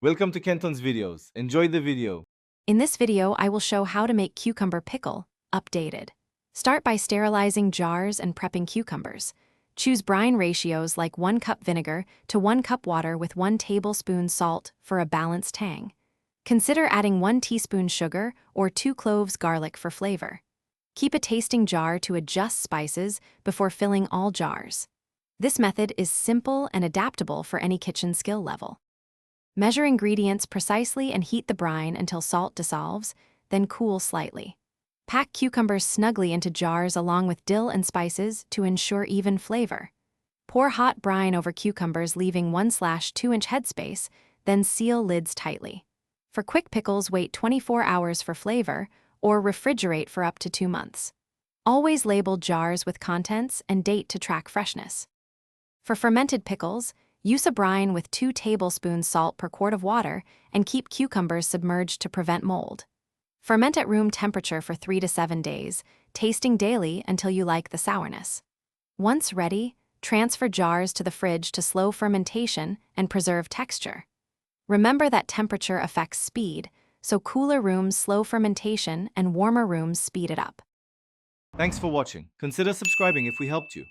Welcome to Kenton's videos. Enjoy the video. In this video, I will show how to make cucumber pickle, updated. Start by sterilizing jars and prepping cucumbers. Choose brine ratios like 1 cup vinegar to 1 cup water with 1 tablespoon salt for a balanced tang. Consider adding 1 teaspoon sugar or 2 cloves garlic for flavor. Keep a tasting jar to adjust spices before filling all jars. This method is simple and adaptable for any kitchen skill level. Measure ingredients precisely and heat the brine until salt dissolves, then cool slightly. Pack cucumbers snugly into jars along with dill and spices to ensure even flavor. Pour hot brine over cucumbers leaving 1/2-inch headspace, then seal lids tightly. For quick pickles, wait 24 hours for flavor or refrigerate for up to 2 months. Always label jars with contents and date to track freshness. For fermented pickles, use a brine with 2 tablespoons salt per quart of water and keep cucumbers submerged to prevent mold. Ferment at room temperature for 3 to 7 days, tasting daily until you like the sourness. Once ready, transfer jars to the fridge to slow fermentation and preserve texture. Remember that temperature affects speed, so cooler rooms slow fermentation and warmer rooms speed it up. Thanks for watching. Consider subscribing if we helped you.